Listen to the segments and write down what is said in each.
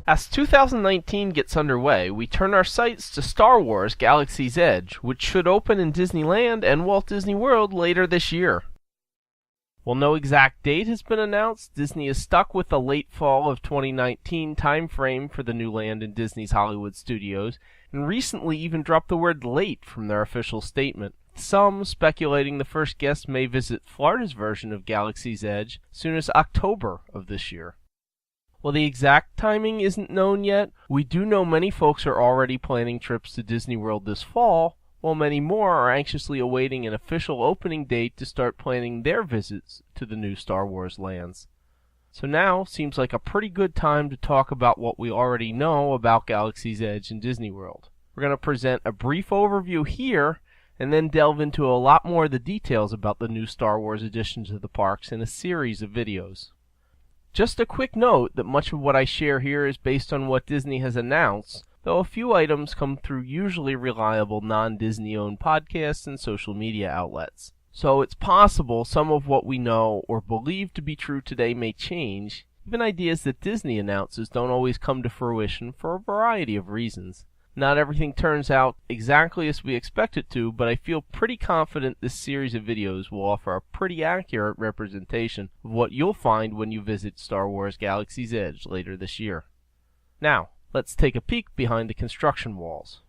As 2019 gets underway, we turn our sights to Star Wars Galaxy's Edge, which should open in Disneyland and Walt Disney World later this year. While no exact date has been announced, Disney is stuck with the late fall of 2019 timeframe for the new land in Disney's Hollywood studios, and recently even dropped the word late from their official statement. Some speculating the first guests may visit Florida's version of Galaxy's Edge as soon as October of this year. While the exact timing isn't known yet, we do know many folks are already planning trips to Disney World this fall, while many more are anxiously awaiting an official opening date to start planning their visits to the new Star Wars lands. So now seems like a pretty good time to talk about what we already know about Galaxy's Edge and Disney World. We're going to present a brief overview here, and then delve into a lot more of the details about the new Star Wars addition to the parks in a series of videos. Just a quick note that much of what I share here is based on what Disney has announced, though a few items come through usually reliable non-Disney-owned podcasts and social media outlets. So it's possible some of what we know or believe to be true today may change. Even ideas that Disney announces don't always come to fruition for a variety of reasons. Not everything turns out exactly as we expect it to, but I feel pretty confident this series of videos will offer a pretty accurate representation of what you'll find when you visit Star Wars Galaxy's Edge later this year. Now, let's take a peek behind the construction walls.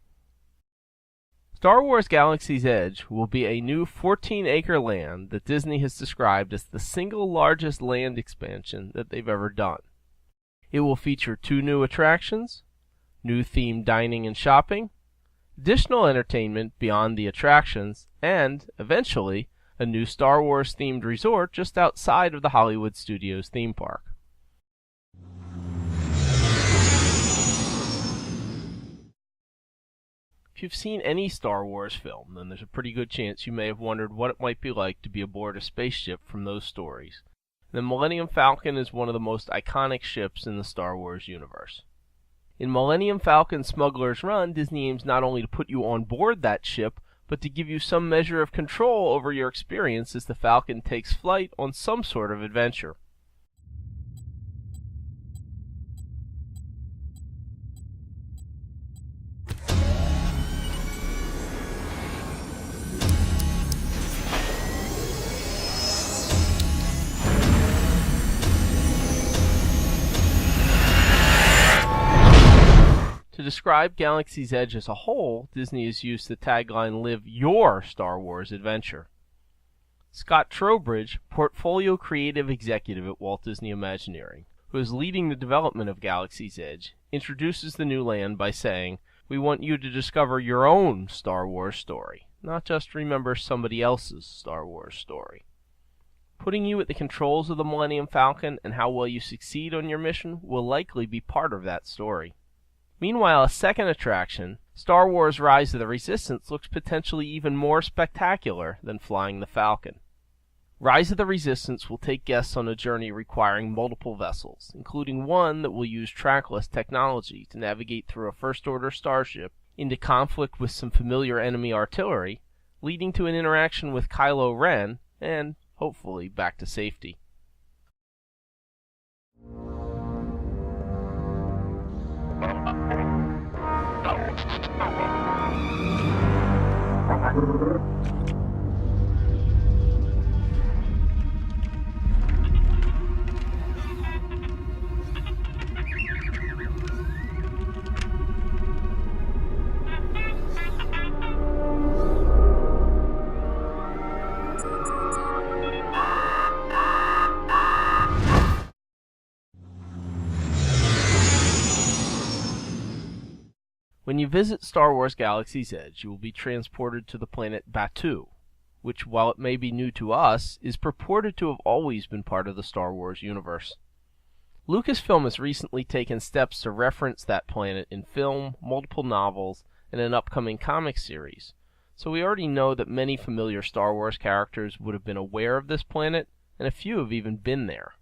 Star Wars Galaxy's Edge will be a new 14-acre land that Disney has described as the single largest land expansion that they've ever done. It will feature 2 new attractions, new themed dining and shopping, additional entertainment beyond the attractions, and, eventually, a new Star Wars themed resort just outside of the Hollywood Studios theme park. If you've seen any Star Wars film, then there's a pretty good chance you may have wondered what it might be like to be aboard a spaceship from those stories. The Millennium Falcon is one of the most iconic ships in the Star Wars universe. In Millennium Falcon Smuggler's Run, Disney aims not only to put you on board that ship, but to give you some measure of control over your experience as the Falcon takes flight on some sort of adventure. To describe Galaxy's Edge as a whole, Disney has used the tagline, "Live your Star Wars adventure." Scott Trowbridge, Portfolio Creative Executive at Walt Disney Imagineering, who is leading the development of Galaxy's Edge, introduces the new land by saying, "We want you to discover your own Star Wars story, not just remember somebody else's Star Wars story." Putting you at the controls of the Millennium Falcon and how well you succeed on your mission will likely be part of that story. Meanwhile, a second attraction, Star Wars Rise of the Resistance, looks potentially even more spectacular than flying the Falcon. Rise of the Resistance will take guests on a journey requiring multiple vessels, including one that will use trackless technology to navigate through a First Order starship into conflict with some familiar enemy artillery, leading to an interaction with Kylo Ren, and, hopefully, back to safety. When you visit Star Wars Galaxy's Edge, you will be transported to the planet Batuu, which, while it may be new to us, is purported to have always been part of the Star Wars universe. Lucasfilm has recently taken steps to reference that planet in film, multiple novels, and an upcoming comic series, so we already know that many familiar Star Wars characters would have been aware of this planet, and a few have even been there.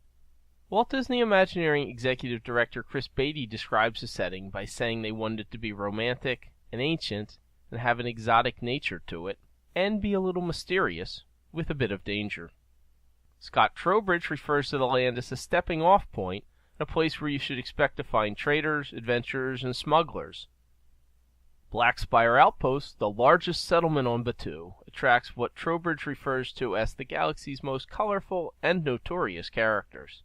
Walt Disney Imagineering Executive Director Chris Beatty describes the setting by saying they wanted it to be romantic and ancient and have an exotic nature to it, and be a little mysterious, with a bit of danger. Scott Trowbridge refers to the land as a stepping-off point, a place where you should expect to find traders, adventurers, and smugglers. Black Spire Outpost, the largest settlement on Batuu, attracts what Trowbridge refers to as the galaxy's most colorful and notorious characters.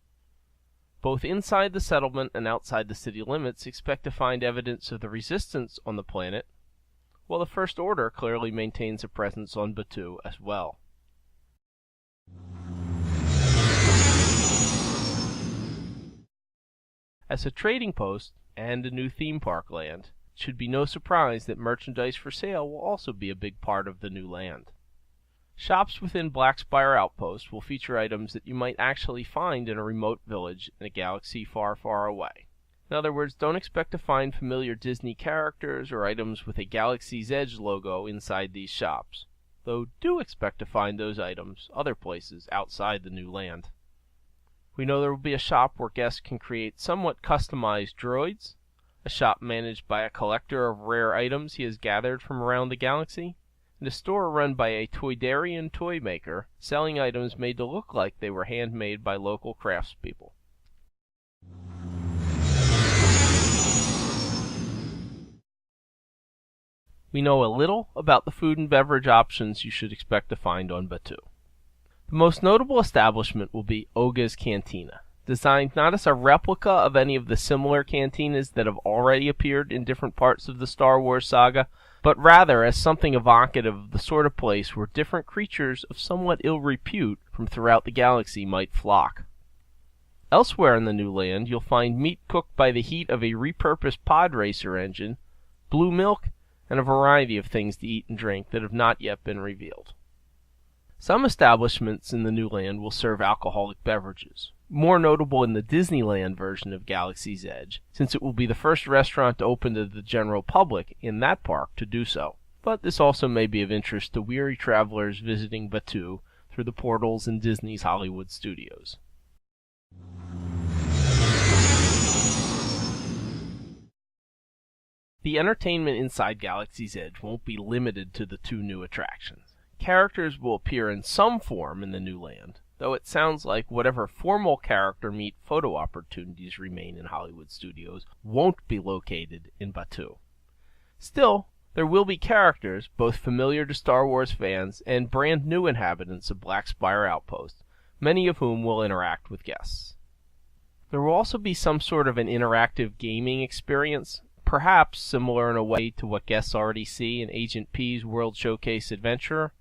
Both inside the settlement and outside the city limits expect to find evidence of the resistance on the planet, while the First Order clearly maintains a presence on Batuu as well. As a trading post and a new theme park land, it should be no surprise that merchandise for sale will also be a big part of the new land. Shops within Black Spire Outpost will feature items that you might actually find in a remote village in a galaxy far, far away. In other words, don't expect to find familiar Disney characters or items with a Galaxy's Edge logo inside these shops, though do expect to find those items other places outside the new land. We know there will be a shop where guests can create somewhat customized droids, a shop managed by a collector of rare items he has gathered from around the galaxy, and a store run by a Toydarian toy maker selling items made to look like they were handmade by local craftspeople. We know a little about the food and beverage options you should expect to find on Batuu. The most notable establishment will be Oga's Cantina, designed not as a replica of any of the similar cantinas that have already appeared in different parts of the Star Wars saga, but rather as something evocative of the sort of place where different creatures of somewhat ill repute from throughout the galaxy might flock. Elsewhere in the new land, you'll find meat cooked by the heat of a repurposed pod racer engine, blue milk, and a variety of things to eat and drink that have not yet been revealed. Some establishments in the new land will serve alcoholic beverages, more notable in the Disneyland version of Galaxy's Edge, since it will be the first restaurant to open to the general public in that park to do so. But this also may be of interest to weary travelers visiting Batuu through the portals in Disney's Hollywood studios. The entertainment inside Galaxy's Edge won't be limited to the two new attractions. Characters will appear in some form in the new land, though it sounds like whatever formal character meet photo opportunities remain in Hollywood studios won't be located in Batuu. Still, there will be characters, both familiar to Star Wars fans and brand new inhabitants of Black Spire Outpost, many of whom will interact with guests. There will also be some sort of an interactive gaming experience, perhaps similar in a way to what guests already see in Agent P's World Showcase Adventurer,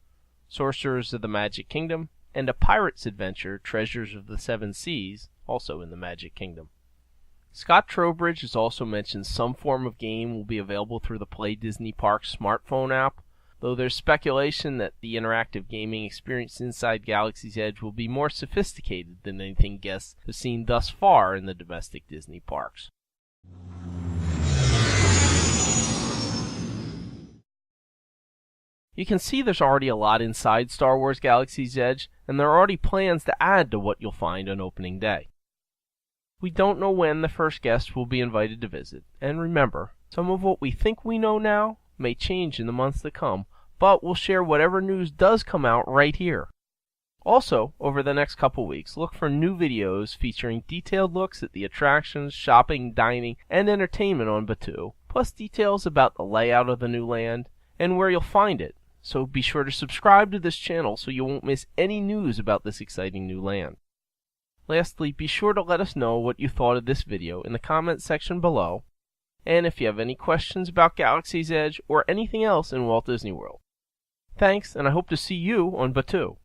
Sorcerers of the Magic Kingdom, and a pirate's adventure, Treasures of the Seven Seas, also in the Magic Kingdom. Scott Trowbridge has also mentioned some form of game will be available through the Play Disney Parks smartphone app, though there's speculation that the interactive gaming experience inside Galaxy's Edge will be more sophisticated than anything guests have seen thus far in the domestic Disney parks. You can see there's already a lot inside Star Wars Galaxy's Edge, and there are already plans to add to what you'll find on opening day. We don't know when the first guests will be invited to visit, and remember, some of what we think we know now may change in the months to come, but we'll share whatever news does come out right here. Also, over the next couple weeks, look for new videos featuring detailed looks at the attractions, shopping, dining, and entertainment on Batuu, plus details about the layout of the new land and where you'll find it. So be sure to subscribe to this channel so you won't miss any news about this exciting new land. Lastly, be sure to let us know what you thought of this video in the comments section below, and if you have any questions about Galaxy's Edge or anything else in Walt Disney World. Thanks, and I hope to see you on Batuu.